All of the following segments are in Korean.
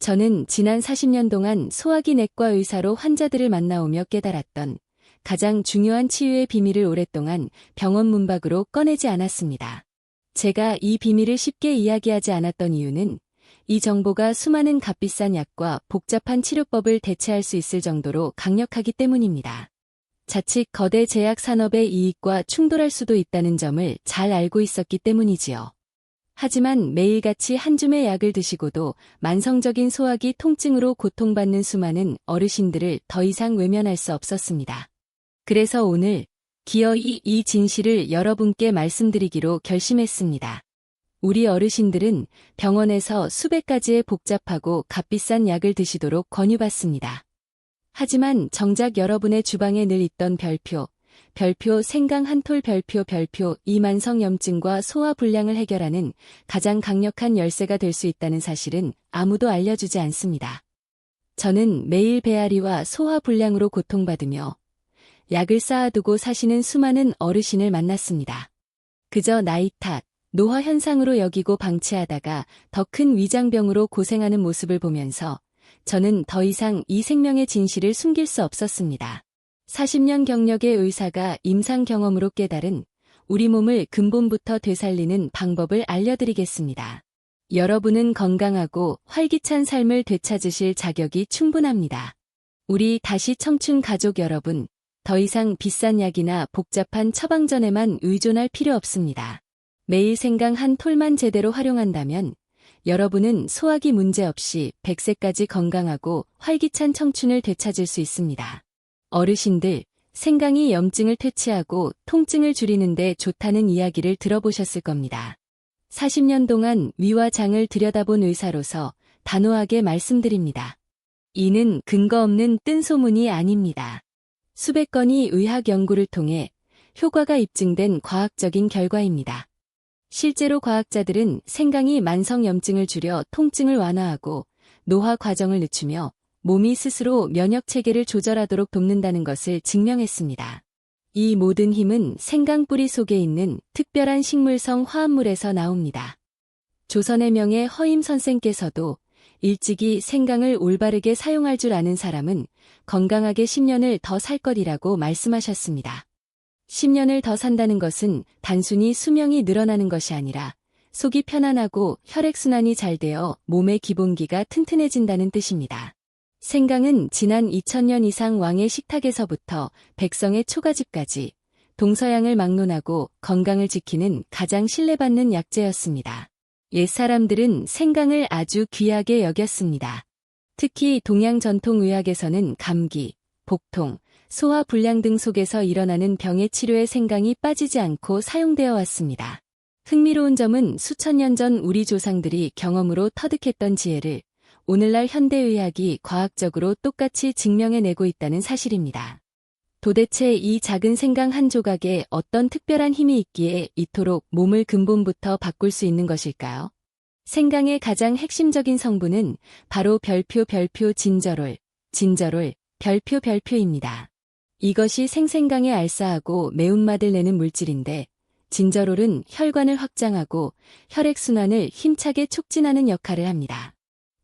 저는 지난 40년 동안 소화기 내과 의사로 환자들을 만나오며 깨달았던 가장 중요한 치유의 비밀을 오랫동안 병원 문 밖으로 꺼내지 않았습니다. 제가 이 비밀을 쉽게 이야기하지 않았던 이유는 이 정보가 수많은 값비싼 약과 복잡한 치료법을 대체할 수 있을 정도로 강력하기 때문입니다. 자칫 거대 제약 산업의 이익과 충돌할 수도 있다는 점을 잘 알고 있었기 때문이지요. 하지만 매일같이 한 줌의 약을 드시고도 만성적인 소화기 통증으로 고통받는 수많은 어르신들을 더 이상 외면할 수 없었습니다. 그래서 오늘 기어이 이 진실을 여러분께 말씀드리기로 결심했습니다. 우리 어르신들은 병원에서 수백 가지의 복잡하고 값비싼 약을 드시도록 권유받습니다. 하지만 정작 여러분의 주방에 늘 있던 별표 생강 한 톨 별표 이 만성염증과 소화불량을 해결하는 가장 강력한 열쇠가 될 수 있다는 사실은 아무도 알려주지 않습니다. 저는 매일 배앓이와 소화불량으로 고통받으며 약을 쌓아두고 사시는 수많은 어르신을 만났습니다. 그저 나이 탓, 노화 현상으로 여기고 방치하다가 더 큰 위장병으로 고생하는 모습을 보면서 저는 더 이상 이 생명의 진실을 숨길 수 없었습니다. 40년 경력의 의사가 임상 경험으로 깨달은 우리 몸을 근본부터 되살리는 방법을 알려드리겠습니다. 여러분은 건강하고 활기찬 삶을 되찾으실 자격이 충분합니다. 우리 다시 청춘 가족 여러분, 더 이상 비싼 약이나 복잡한 처방전에만 의존할 필요 없습니다. 매일 생강 한 톨만 제대로 활용한다면 여러분은 소화기 문제 없이 100세까지 건강하고 활기찬 청춘을 되찾을 수 있습니다. 어르신들, 생강이 염증을 퇴치하고 통증을 줄이는 데 좋다는 이야기를 들어보셨을 겁니다. 40년 동안 위와 장을 들여다본 의사로서 단호하게 말씀드립니다. 이는 근거 없는 뜬소문이 아닙니다. 수백 건의 의학 연구를 통해 효과가 입증된 과학적인 결과입니다. 실제로 과학자들은 생강이 만성염증을 줄여 통증을 완화하고 노화 과정을 늦추며 몸이 스스로 면역체계를 조절하도록 돕는다는 것을 증명했습니다. 이 모든 힘은 생강 뿌리 속에 있는 특별한 식물성 화합물에서 나옵니다. 조선의 명예 허임 선생께서도 일찍이 생강을 올바르게 사용할 줄 아는 사람은 건강하게 10년을 더 살 것이라고 말씀하셨습니다. 10년을 더 산다는 것은 단순히 수명이 늘어나는 것이 아니라 속이 편안하고 혈액순환이 잘 되어 몸의 기본기가 튼튼해진다는 뜻입니다. 생강은 지난 2000년 이상 왕의 식탁에서부터 백성의 초가집까지 동서양을 막론하고 건강을 지키는 가장 신뢰받는 약재였습니다. 옛사람들은 생강을 아주 귀하게 여겼습니다. 특히 동양 전통의학에서는 감기, 복통, 소화불량 등 속에서 일어나는 병의 치료에 생강이 빠지지 않고 사용되어 왔습니다. 흥미로운 점은 수천 년 전 우리 조상들이 경험으로 터득했던 지혜를 오늘날 현대의학이 과학적으로 똑같이 증명해내고 있다는 사실입니다. 도대체 이 작은 생강 한 조각에 어떤 특별한 힘이 있기에 이토록 몸을 근본부터 바꿀 수 있는 것일까요? 생강의 가장 핵심적인 성분은 바로 별표 진저롤 별표입니다. 이것이 생생강에 알싸하고 매운맛을 내는 물질인데 진저롤은 혈관을 확장하고 혈액순환을 힘차게 촉진하는 역할을 합니다.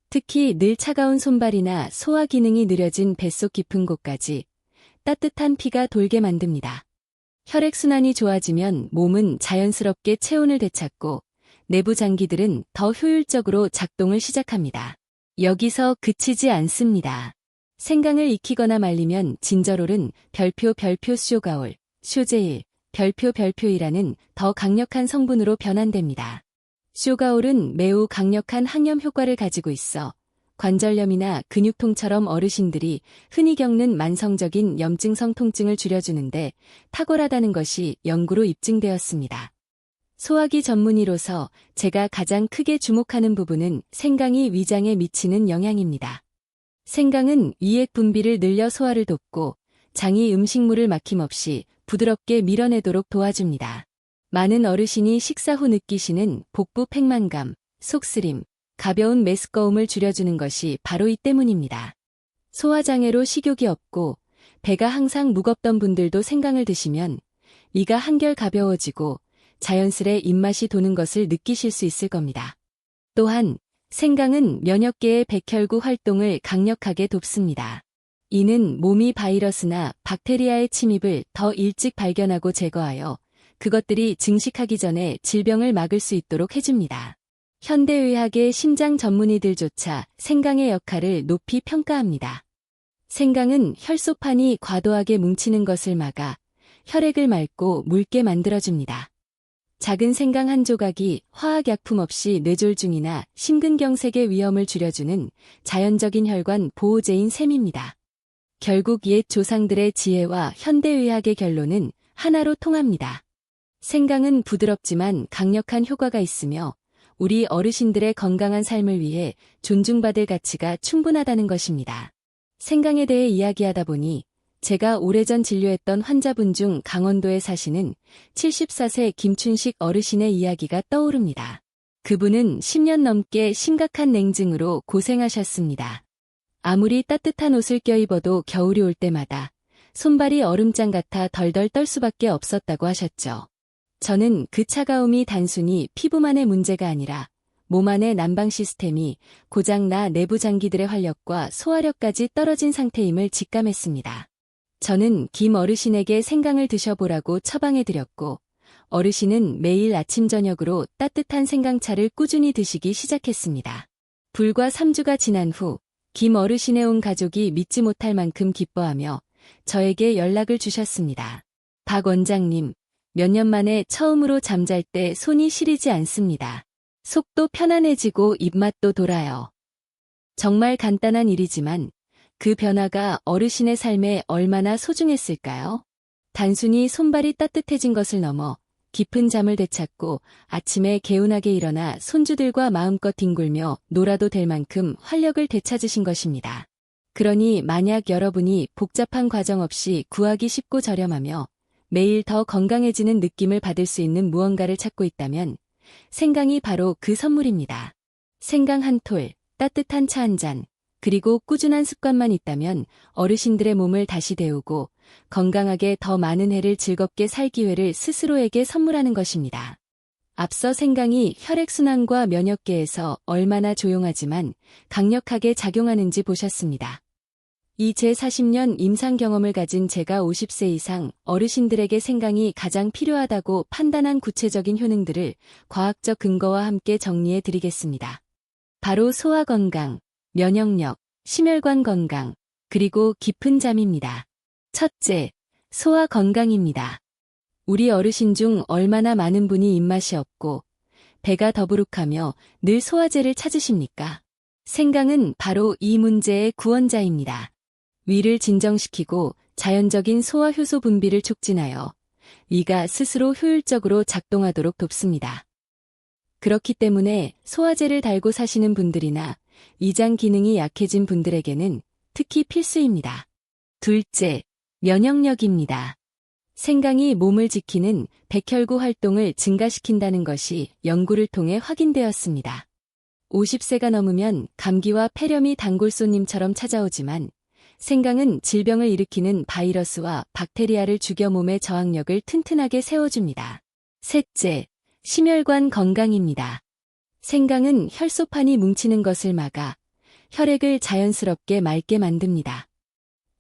특히 늘 차가운 손발이나 소화 기능이 느려진 뱃속 깊은 곳까지 따뜻한 피가 돌게 만듭니다. 혈액순환이 좋아지면 몸은 자연스럽게 체온을 되찾고 내부 장기들은 더 효율적으로 작동을 시작합니다. 여기서 그치지 않습니다. 생강을 익히거나 말리면 진저롤은 별표 쇼가올, 쇼제일, 별표이라는 더 강력한 성분으로 변환됩니다. 쇼가올은 매우 강력한 항염 효과를 가지고 있어 관절염이나 근육통처럼 어르신들이 흔히 겪는 만성적인 염증성 통증을 줄여주는데 탁월하다는 것이 연구로 입증되었습니다. 소화기 전문의로서 제가 가장 크게 주목하는 부분은 생강이 위장에 미치는 영향입니다. 생강은 위액 분비를 늘려 소화를 돕고 장이 음식물을 막힘없이 부드럽게 밀어내도록 도와줍니다. 많은 어르신이 식사 후 느끼시는 복부 팽만감, 속쓰림, 가벼운 메스꺼움을 줄여주는 것이 바로 이 때문입니다. 소화장애로 식욕이 없고 배가 항상 무겁던 분들도 생강을 드시면 이가 한결 가벼워지고 자연스레 입맛이 도는 것을 느끼실 수 있을 겁니다. 또한 생강은 면역계의 백혈구 활동을 강력하게 돕습니다. 이는 몸이 바이러스나 박테리아의 침입을 더 일찍 발견하고 제거하여 그것들이 증식하기 전에 질병을 막을 수 있도록 해줍니다. 현대의학의 심장 전문의들조차 생강의 역할을 높이 평가합니다. 생강은 혈소판이 과도하게 뭉치는 것을 막아 혈액을 맑고 묽게 만들어줍니다. 작은 생강 한 조각이 화학약품 없이 뇌졸중이나 심근경색의 위험을 줄여주는 자연적인 혈관 보호제인 셈입니다. 결국 옛 조상들의 지혜와 현대의학의 결론은 하나로 통합니다. 생강은 부드럽지만 강력한 효과가 있으며 우리 어르신들의 건강한 삶을 위해 존중받을 가치가 충분하다는 것입니다. 생강에 대해 이야기하다 보니 제가 오래전 진료했던 환자분 중 강원도에 사시는 74세 김춘식 어르신의 이야기가 떠오릅니다. 그분은 10년 넘게 심각한 냉증으로 고생하셨습니다. 아무리 따뜻한 옷을 껴입어도 겨울이 올 때마다 손발이 얼음장 같아 덜덜 떨 수밖에 없었다고 하셨죠. 저는 그 차가움이 단순히 피부만의 문제가 아니라 몸 안의 난방 시스템이 고장나 내부 장기들의 활력과 소화력까지 떨어진 상태임을 직감했습니다. 저는 김 어르신에게 생강을 드셔보라고 처방해드렸고 어르신은 매일 아침 저녁으로 따뜻한 생강차를 꾸준히 드시기 시작했습니다. 불과 3주가 지난 후 김 어르신의 온 가족이 믿지 못할 만큼 기뻐하며 저에게 연락을 주셨습니다. 박 원장님, 몇 년 만에 처음으로 잠잘 때 손이 시리지 않습니다. 속도 편안해지고 입맛도 돌아요. 정말 간단한 일이지만 그 변화가 어르신의 삶에 얼마나 소중했을까요? 단순히 손발이 따뜻해진 것을 넘어 깊은 잠을 되찾고 아침에 개운하게 일어나 손주들과 마음껏 뒹굴며 놀아도 될 만큼 활력을 되찾으신 것입니다. 그러니 만약 여러분이 복잡한 과정 없이 구하기 쉽고 저렴하며 매일 더 건강해지는 느낌을 받을 수 있는 무언가를 찾고 있다면 생강이 바로 그 선물입니다. 생강 한 톨, 따뜻한 차 한 잔, 그리고 꾸준한 습관만 있다면 어르신들의 몸을 다시 데우고 건강하게 더 많은 해를 즐겁게 살 기회를 스스로에게 선물하는 것입니다. 앞서 생강이 혈액순환과 면역계에서 얼마나 조용하지만 강력하게 작용하는지 보셨습니다. 이 제 40년 임상 경험을 가진 제가 50세 이상 어르신들에게 생강이 가장 필요하다고 판단한 구체적인 효능들을 과학적 근거와 함께 정리해 드리겠습니다. 바로 소화 건강, 면역력, 심혈관 건강, 그리고 깊은 잠입니다. 첫째, 소화 건강입니다. 우리 어르신 중 얼마나 많은 분이 입맛이 없고 배가 더부룩하며 늘 소화제를 찾으십니까? 생강은 바로 이 문제의 구원자입니다. 위를 진정시키고 자연적인 소화 효소 분비를 촉진하여 위가 스스로 효율적으로 작동하도록 돕습니다. 그렇기 때문에 소화제를 달고 사시는 분들이나 위장 기능이 약해진 분들에게는 특히 필수입니다. 둘째, 면역력입니다. 생강이 몸을 지키는 백혈구 활동을 증가시킨다는 것이 연구를 통해 확인되었습니다. 50세가 넘으면 감기와 폐렴이 단골 손님처럼 찾아오지만 생강은 질병을 일으키는 바이러스와 박테리아를 죽여 몸의 저항력을 튼튼하게 세워줍니다. 셋째, 심혈관 건강입니다. 생강은 혈소판이 뭉치는 것을 막아 혈액을 자연스럽게 맑게 만듭니다.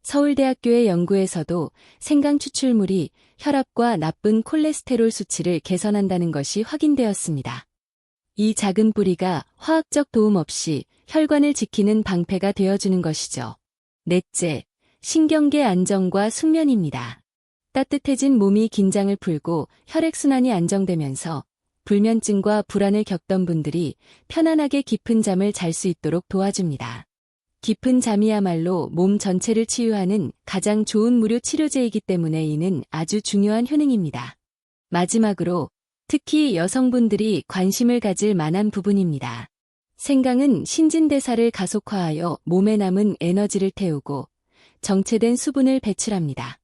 서울대학교의 연구에서도 생강 추출물이 혈압과 나쁜 콜레스테롤 수치를 개선한다는 것이 확인되었습니다. 이 작은 뿌리가 화학적 도움 없이 혈관을 지키는 방패가 되어주는 것이죠. 넷째, 신경계 안정과 숙면입니다. 따뜻해진 몸이 긴장을 풀고 혈액순환이 안정되면서 불면증과 불안을 겪던 분들이 편안하게 깊은 잠을 잘 수 있도록 도와줍니다. 깊은 잠이야말로 몸 전체를 치유하는 가장 좋은 무료 치료제이기 때문에 이는 아주 중요한 효능입니다. 마지막으로 특히 여성분들이 관심을 가질 만한 부분입니다. 생강은 신진대사를 가속화하여 몸에 남은 에너지를 태우고 정체된 수분을 배출합니다.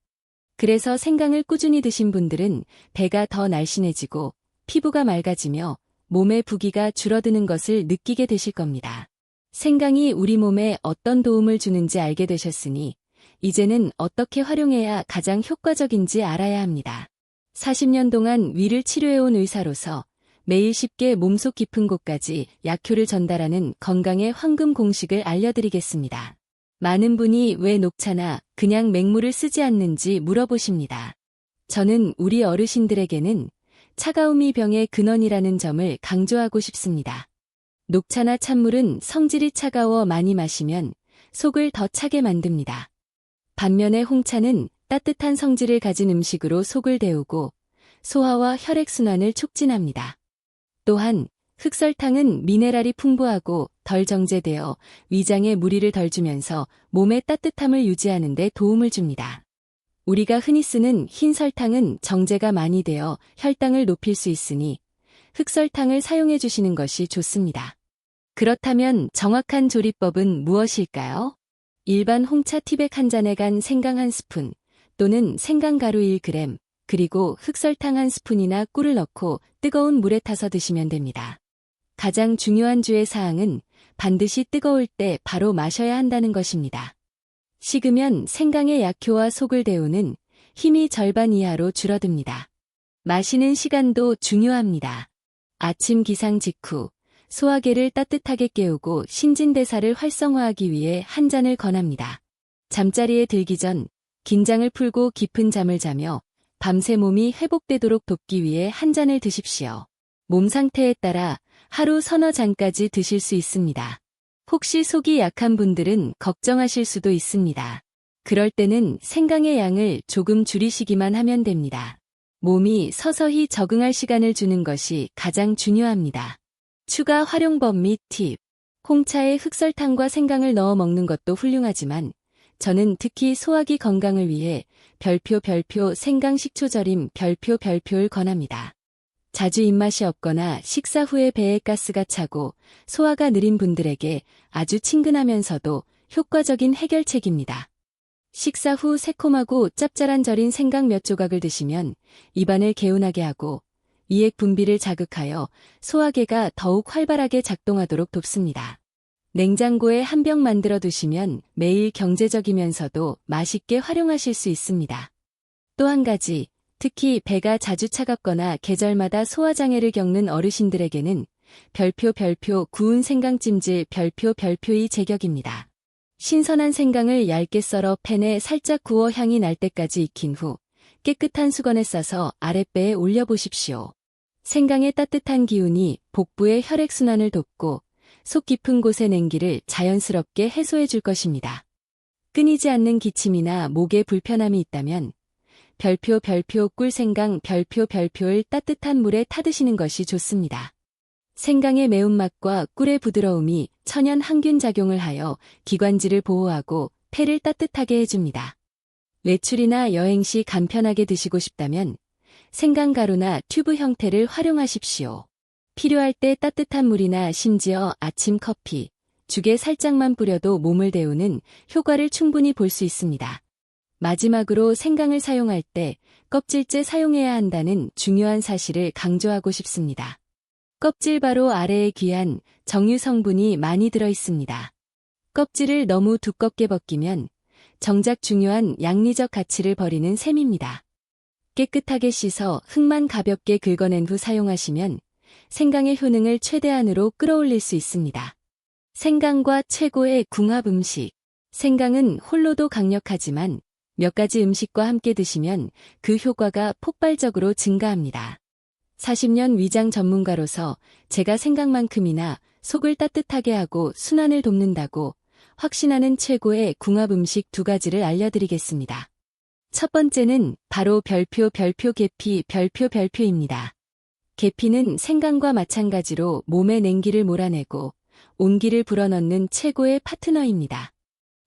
그래서 생강을 꾸준히 드신 분들은 배가 더 날씬해지고 피부가 맑아지며 몸의 부기가 줄어드는 것을 느끼게 되실 겁니다. 생강이 우리 몸에 어떤 도움을 주는지 알게 되셨으니 이제는 어떻게 활용해야 가장 효과적인지 알아야 합니다. 40년 동안 위를 치료해온 의사로서 매일 쉽게 몸속 깊은 곳까지 약효를 전달하는 건강의 황금 공식을 알려드리겠습니다. 많은 분이 왜 녹차나 그냥 맹물을 쓰지 않는지 물어보십니다. 저는 우리 어르신들에게는 차가움이 병의 근원이라는 점을 강조하고 싶습니다. 녹차나 찬물은 성질이 차가워 많이 마시면 속을 더 차게 만듭니다. 반면에 홍차는 따뜻한 성질을 가진 음식으로 속을 데우고 소화와 혈액순환을 촉진합니다. 또한 흑설탕은 미네랄이 풍부하고 덜 정제되어 위장에 무리를 덜 주면서 몸의 따뜻함을 유지하는 데 도움을 줍니다. 우리가 흔히 쓰는 흰 설탕은 정제가 많이 되어 혈당을 높일 수 있으니 흑설탕을 사용해 주시는 것이 좋습니다. 그렇다면 정확한 조리법은 무엇일까요? 일반 홍차 티백 한 잔에 간 생강 한 스푼 또는 생강가루 1g 그리고 흑설탕 한 스푼이나 꿀을 넣고 뜨거운 물에 타서 드시면 됩니다. 가장 중요한 주의 사항은 반드시 뜨거울 때 바로 마셔야 한다는 것입니다. 식으면 생강의 약효와 속을 데우는 힘이 절반 이하로 줄어듭니다. 마시는 시간도 중요합니다. 아침 기상 직후 소화계를 따뜻하게 깨우고 신진대사를 활성화하기 위해 한 잔을 권합니다. 잠자리에 들기 전 긴장을 풀고 깊은 잠을 자며 밤새 몸이 회복되도록 돕기 위해 한 잔을 드십시오. 몸 상태에 따라 하루 서너 잔까지 드실 수 있습니다. 혹시 속이 약한 분들은 걱정하실 수도 있습니다. 그럴 때는 생강의 양을 조금 줄이시기만 하면 됩니다. 몸이 서서히 적응할 시간을 주는 것이 가장 중요합니다. 추가 활용법 및 팁. 홍차에 흑설탕과 생강을 넣어 먹는 것도 훌륭하지만 저는 특히 소화기 건강을 위해 별표 생강 식초 절임 별표를 권합니다. 자주 입맛이 없거나 식사 후에 배에 가스가 차고 소화가 느린 분들에게 아주 친근하면서도 효과적인 해결책입니다. 식사 후 새콤하고 짭짤한 절인 생강 몇 조각을 드시면 입안을 개운하게 하고 이액 분비를 자극하여 소화계가 더욱 활발하게 작동하도록 돕습니다. 냉장고에 한 병 만들어 두시면 매일 경제적이면서도 맛있게 활용하실 수 있습니다. 또 한 가지, 특히 배가 자주 차갑거나 계절마다 소화장애를 겪는 어르신들에게는 별표 구운 생강찜질 별표이 제격입니다. 신선한 생강을 얇게 썰어 팬에 살짝 구워 향이 날 때까지 익힌 후 깨끗한 수건에 싸서 아랫배에 올려보십시오. 생강의 따뜻한 기운이 복부의 혈액순환을 돕고 속 깊은 곳의 냉기를 자연스럽게 해소해 줄 것입니다. 끊이지 않는 기침이나 목에 불편함이 있다면 별표 꿀생강 별표를 따뜻한 물에 타드시는 것이 좋습니다. 생강의 매운맛과 꿀의 부드러움이 천연 항균 작용을 하여 기관지를 보호하고 폐를 따뜻하게 해줍니다. 외출이나 여행 시 간편하게 드시고 싶다면 생강가루나 튜브 형태를 활용하십시오. 필요할 때 따뜻한 물이나 심지어 아침 커피, 죽에 살짝만 뿌려도 몸을 데우는 효과를 충분히 볼 수 있습니다. 마지막으로 생강을 사용할 때 껍질째 사용해야 한다는 중요한 사실을 강조하고 싶습니다. 껍질 바로 아래에 귀한 정유 성분이 많이 들어 있습니다. 껍질을 너무 두껍게 벗기면 정작 중요한 양리적 가치를 버리는 셈입니다. 깨끗하게 씻어 흙만 가볍게 긁어낸 후 사용하시면 생강의 효능을 최대한으로 끌어올릴 수 있습니다. 생강과 최고의 궁합 음식. 생강은 홀로도 강력하지만 몇 가지 음식과 함께 드시면 그 효과가 폭발적으로 증가합니다. 40년 위장 전문가로서 제가 생강만큼이나 속을 따뜻하게 하고 순환을 돕는다고 확신하는 최고의 궁합 음식 2가지를 알려드리겠습니다. 첫 번째는 바로 별표 계피 별표입니다. 계피는 생강과 마찬가지로 몸의 냉기를 몰아내고 온기를 불어넣는 최고의 파트너입니다.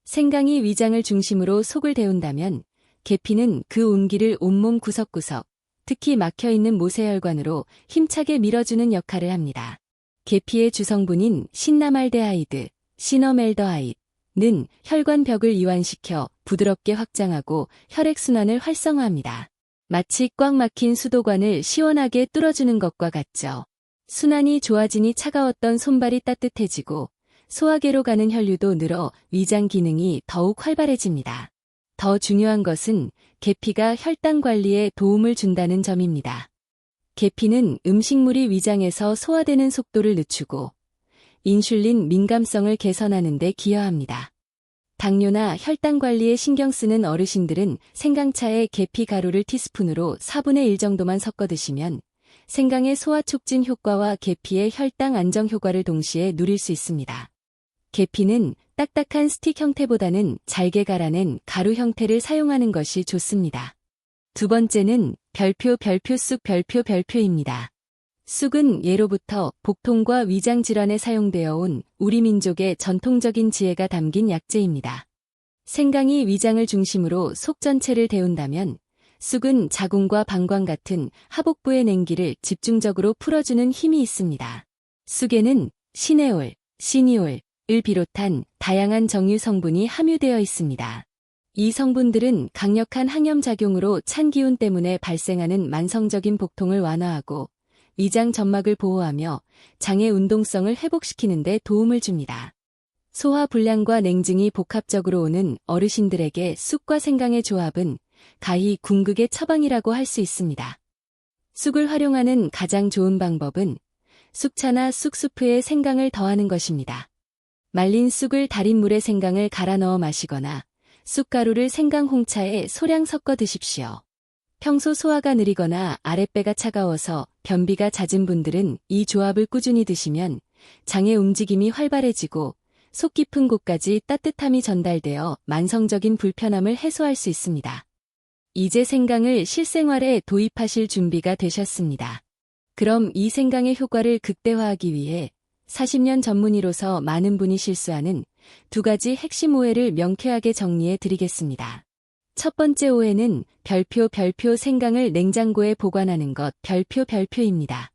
생강이 위장을 중심으로 속을 데운다면 계피는 그 온기를 온몸 구석구석, 특히 막혀있는 모세혈관으로 힘차게 밀어주는 역할을 합니다. 계피의 주성분인 신나말데하이드, 시너멜더하이드는 혈관벽을 이완시켜 부드럽게 확장하고 혈액순환을 활성화합니다. 마치 꽉 막힌 수도관을 시원하게 뚫어주는 것과 같죠. 순환이 좋아지니 차가웠던 손발이 따뜻해지고 소화계로 가는 혈류도 늘어 위장 기능이 더욱 활발해집니다. 더 중요한 것은 계피가 혈당 관리에 도움을 준다는 점입니다. 계피는 음식물이 위장에서 소화되는 속도를 늦추고 인슐린 민감성을 개선하는 데 기여합니다. 당뇨나 혈당 관리에 신경 쓰는 어르신들은 생강차에 계피 가루를 티스푼으로 4분의 1 정도만 섞어 드시면 생강의 소화 촉진 효과와 계피의 혈당 안정 효과를 동시에 누릴 수 있습니다. 계피는 딱딱한 스틱 형태보다는 잘게 갈아낸 가루 형태를 사용하는 것이 좋습니다. 두 번째는 별표입니다. 쑥은 예로부터 복통과 위장 질환에 사용되어 온 우리 민족의 전통적인 지혜가 담긴 약재입니다. 생강이 위장을 중심으로 속 전체를 데운다면 쑥은 자궁과 방광 같은 하복부의 냉기를 집중적으로 풀어주는 힘이 있습니다. 쑥에는 시네올, 시니올을 비롯한 다양한 정유 성분이 함유되어 있습니다. 이 성분들은 강력한 항염작용으로 찬 기운 때문에 발생하는 만성적인 복통을 완화하고 위장 점막을 보호하며 장의 운동성을 회복시키는 데 도움을 줍니다. 소화 불량과 냉증이 복합적으로 오는 어르신들에게 쑥과 생강의 조합은 가히 궁극의 처방이라고 할 수 있습니다. 쑥을 활용하는 가장 좋은 방법은 쑥차나 쑥수프에 생강을 더하는 것입니다. 말린 쑥을 달인 물에 생강을 갈아 넣어 마시거나 쑥가루를 생강 홍차에 소량 섞어 드십시오. 평소 소화가 느리거나 아랫배가 차가워서 변비가 잦은 분들은 이 조합을 꾸준히 드시면 장의 움직임이 활발해지고 속 깊은 곳까지 따뜻함이 전달되어 만성적인 불편함을 해소할 수 있습니다. 이제 생강을 실생활에 도입하실 준비가 되셨습니다. 그럼 이 생강의 효과를 극대화하기 위해 40년 전문의로서 많은 분이 실수하는 두 가지 핵심 오해를 명쾌하게 정리해 드리겠습니다. 첫 번째 오해는 별표 생강을 냉장고에 보관하는 것 별표입니다.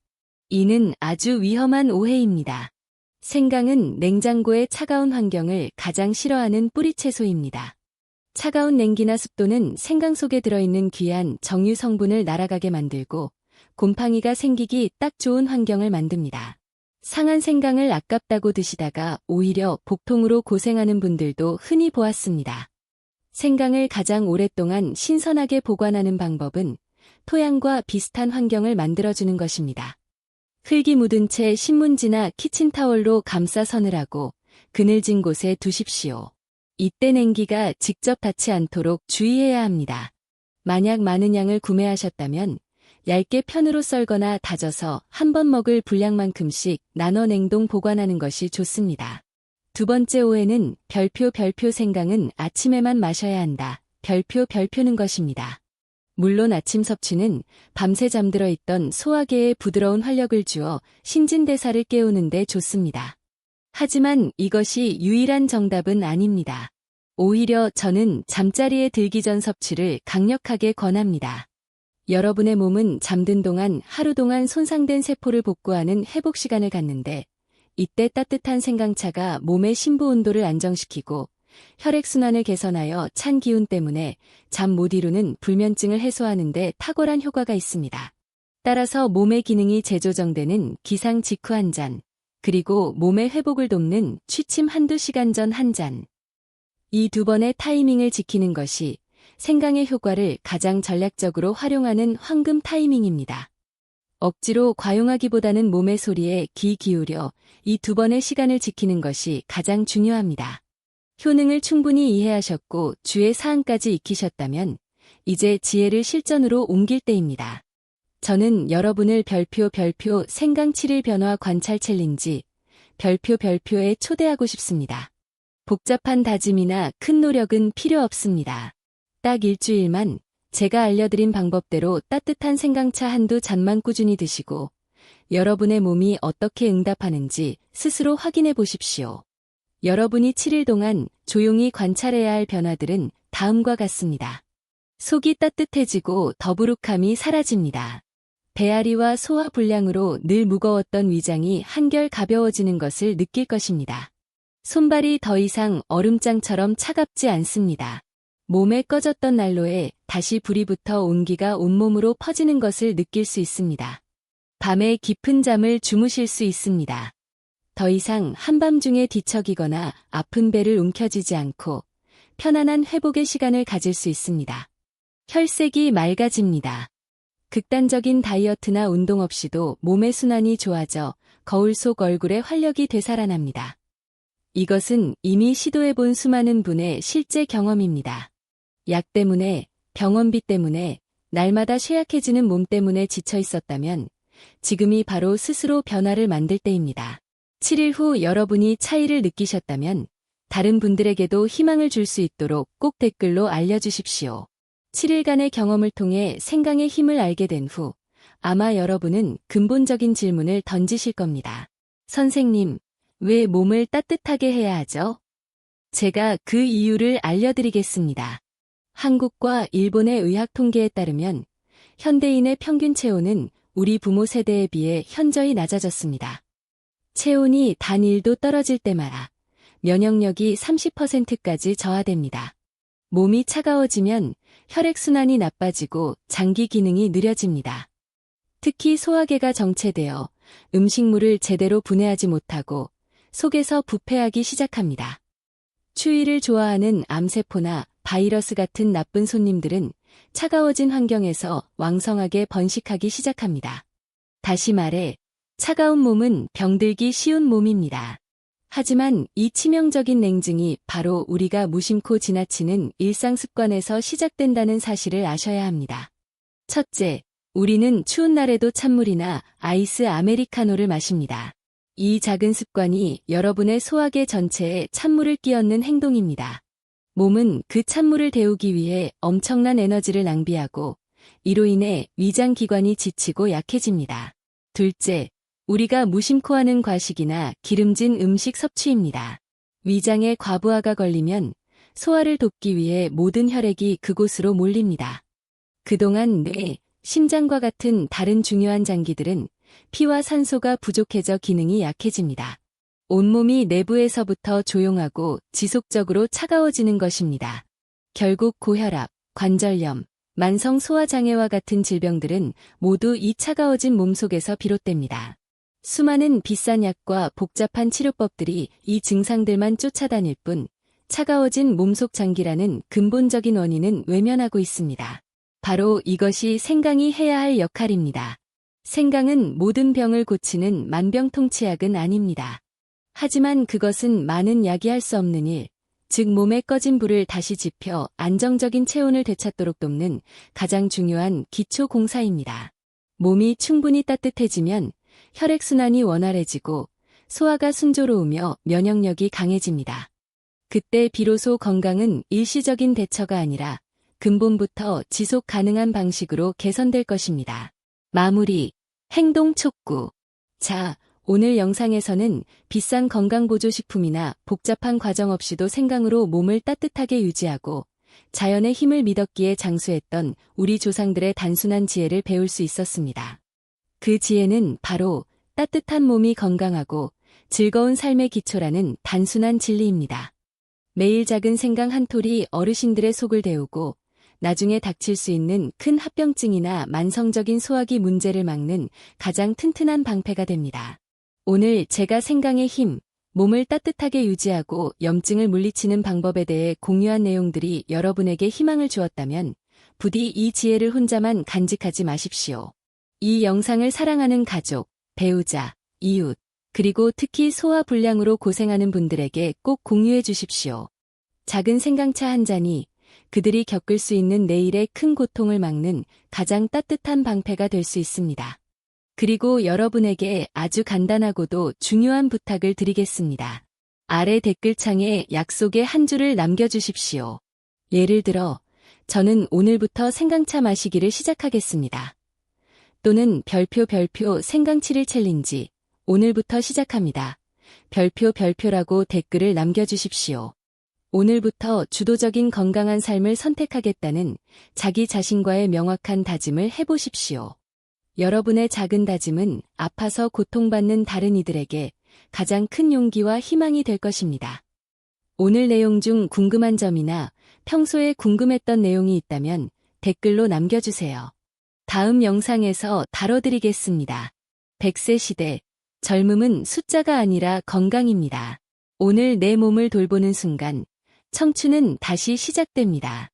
이는 아주 위험한 오해입니다. 생강은 냉장고의 차가운 환경을 가장 싫어하는 뿌리채소입니다. 차가운 냉기나 습도는 생강 속에 들어있는 귀한 정유 성분을 날아가게 만들고 곰팡이가 생기기 딱 좋은 환경을 만듭니다. 상한 생강을 아깝다고 드시다가 오히려 복통으로 고생하는 분들도 흔히 보았습니다. 생강을 가장 오랫동안 신선하게 보관하는 방법은 토양과 비슷한 환경을 만들어주는 것입니다. 흙이 묻은 채 신문지나 키친타월로 감싸 서늘하고 그늘진 곳에 두십시오. 이때 냉기가 직접 닿지 않도록 주의해야 합니다. 만약 많은 양을 구매하셨다면 얇게 편으로 썰거나 다져서 한 번 먹을 분량만큼씩 나눠 냉동 보관하는 것이 좋습니다. 두 번째 오해는 별표 생강은 아침에만 마셔야 한다. 별표는 것입니다. 물론 아침 섭취는 밤새 잠들어 있던 소화계에 부드러운 활력을 주어 신진대사를 깨우는 데 좋습니다. 하지만 이것이 유일한 정답은 아닙니다. 오히려 저는 잠자리에 들기 전 섭취를 강력하게 권합니다. 여러분의 몸은 잠든 동안 하루 동안 손상된 세포를 복구하는 회복 시간을 갖는데 이때 따뜻한 생강차가 몸의 심부 온도를 안정시키고 혈액순환을 개선하여 찬 기운 때문에 잠 못 이루는 불면증을 해소하는 데 탁월한 효과가 있습니다. 따라서 몸의 기능이 재조정되는 기상 직후 한 잔, 그리고 몸의 회복을 돕는 취침 한두 시간 전 한 잔. 이 두 번의 타이밍을 지키는 것이 생강의 효과를 가장 전략적으로 활용하는 황금 타이밍입니다. 억지로 과용하기보다는 몸의 소리에 귀 기울여 이 두 번의 시간을 지키는 것이 가장 중요합니다. 효능을 충분히 이해하셨고 주의 사항까지 익히셨다면 이제 지혜를 실전으로 옮길 때입니다. 저는 여러분을 별표 생강 7일 변화 관찰 챌린지 별표에 초대하고 싶습니다. 복잡한 다짐이나 큰 노력은 필요 없습니다. 딱 일주일만 제가 알려드린 방법대로 따뜻한 생강차 한두 잔만 꾸준히 드시고 여러분의 몸이 어떻게 응답하는지 스스로 확인해 보십시오. 여러분이 7일 동안 조용히 관찰해야 할 변화들은 다음과 같습니다. 속이 따뜻해지고 더부룩함이 사라집니다. 배앓이와 소화 불량으로 늘 무거웠던 위장이 한결 가벼워지는 것을 느낄 것입니다. 손발이 더 이상 얼음장처럼 차갑지 않습니다. 몸에 꺼졌던 난로에 다시 불이 붙어 온기가 온몸으로 퍼지는 것을 느낄 수 있습니다. 밤에 깊은 잠을 주무실 수 있습니다. 더 이상 한밤중에 뒤척이거나 아픈 배를 움켜쥐지 않고 편안한 회복의 시간을 가질 수 있습니다. 혈색이 맑아집니다. 극단적인 다이어트나 운동 없이도 몸의 순환이 좋아져 거울 속 얼굴에 활력이 되살아납니다. 이것은 이미 시도해본 수많은 분의 실제 경험입니다. 약 때문에, 병원비 때문에, 날마다 쇠약해지는 몸 때문에 지쳐 있었다면 지금이 바로 스스로 변화를 만들 때입니다. 7일 후 여러분이 차이를 느끼셨다면 다른 분들에게도 희망을 줄 수 있도록 꼭 댓글로 알려주십시오. 7일간의 경험을 통해 생강의 힘을 알게 된 후 아마 여러분은 근본적인 질문을 던지실 겁니다. 선생님, 왜 몸을 따뜻하게 해야 하죠? 제가 그 이유를 알려드리겠습니다. 한국과 일본의 의학 통계에 따르면 현대인의 평균 체온은 우리 부모 세대에 비해 현저히 낮아졌습니다. 체온이 단 1도 떨어질 때마다 면역력이 30%까지 저하됩니다. 몸이 차가워지면 혈액순환이 나빠지고 장기 기능이 느려집니다. 특히 소화계가 정체되어 음식물을 제대로 분해하지 못하고 속에서 부패하기 시작합니다. 추위를 좋아하는 암세포나 바이러스 같은 나쁜 손님들은 차가워진 환경에서 왕성하게 번식하기 시작합니다. 다시 말해, 차가운 몸은 병들기 쉬운 몸입니다. 하지만 이 치명적인 냉증이 바로 우리가 무심코 지나치는 일상 습관에서 시작된다는 사실을 아셔야 합니다. 첫째, 우리는 추운 날에도 찬물이나 아이스 아메리카노를 마십니다. 이 작은 습관이 여러분의 소화계 전체에 찬물을 끼얹는 행동입니다. 몸은 그 찬물을 데우기 위해 엄청난 에너지를 낭비하고 이로 인해 위장 기관이 지치고 약해집니다. 둘째, 우리가 무심코 하는 과식이나 기름진 음식 섭취입니다. 위장에 과부하가 걸리면 소화를 돕기 위해 모든 혈액이 그곳으로 몰립니다. 그동안 뇌, 심장과 같은 다른 중요한 장기들은 피와 산소가 부족해져 기능이 약해집니다. 온몸이 내부에서부터 조용하고 지속적으로 차가워지는 것입니다. 결국 고혈압, 관절염, 만성 소화장애와 같은 질병들은 모두 이 차가워진 몸속에서 비롯됩니다. 수많은 비싼 약과 복잡한 치료법들이 이 증상들만 쫓아다닐 뿐 차가워진 몸속 장기라는 근본적인 원인은 외면하고 있습니다. 바로 이것이 생강이 해야 할 역할입니다. 생강은 모든 병을 고치는 만병통치약은 아닙니다. 하지만 그것은 많은 약이 할 수 없는 일, 즉 몸에 꺼진 불을 다시 지펴 안정적인 체온을 되찾도록 돕는 가장 중요한 기초 공사입니다. 몸이 충분히 따뜻해지면 혈액순환이 원활해지고 소화가 순조로우며 면역력이 강해집니다. 그때 비로소 건강은 일시적인 대처가 아니라 근본부터 지속 가능한 방식으로 개선될 것입니다. 마무리, 행동 촉구. 자, 오늘 영상에서는 비싼 건강보조식품이나 복잡한 과정 없이도 생강으로 몸을 따뜻하게 유지하고 자연의 힘을 믿었기에 장수했던 우리 조상들의 단순한 지혜를 배울 수 있었습니다. 그 지혜는 바로 따뜻한 몸이 건강하고 즐거운 삶의 기초라는 단순한 진리입니다. 매일 작은 생강 한 톨이 어르신들의 속을 데우고 나중에 닥칠 수 있는 큰 합병증이나 만성적인 소화기 문제를 막는 가장 튼튼한 방패가 됩니다. 오늘 제가 생강의 힘, 몸을 따뜻하게 유지하고 염증을 물리치는 방법에 대해 공유한 내용들이 여러분에게 희망을 주었다면 부디 이 지혜를 혼자만 간직하지 마십시오. 이 영상을 사랑하는 가족, 배우자, 이웃, 그리고 특히 소화불량으로 고생하는 분들에게 꼭 공유해 주십시오. 작은 생강차 한 잔이 그들이 겪을 수 있는 내일의 큰 고통을 막는 가장 따뜻한 방패가 될 수 있습니다. 그리고 여러분에게 아주 간단하고도 중요한 부탁을 드리겠습니다. 아래 댓글창에 약속의 한 줄을 남겨주십시오. 예를 들어, 저는 오늘부터 생강차 마시기를 시작하겠습니다. 또는 별표 생강 7일 챌린지, 오늘부터 시작합니다. 별표라고 댓글을 남겨주십시오. 오늘부터 주도적인 건강한 삶을 선택하겠다는 자기 자신과의 명확한 다짐을 해보십시오. 여러분의 작은 다짐은 아파서 고통받는 다른 이들에게 가장 큰 용기와 희망이 될 것입니다. 오늘 내용 중 궁금한 점이나 평소에 궁금했던 내용이 있다면 댓글로 남겨주세요. 다음 영상에서 다뤄드리겠습니다. 100세 시대, 젊음은 숫자가 아니라 건강입니다. 오늘 내 몸을 돌보는 순간, 청춘은 다시 시작됩니다.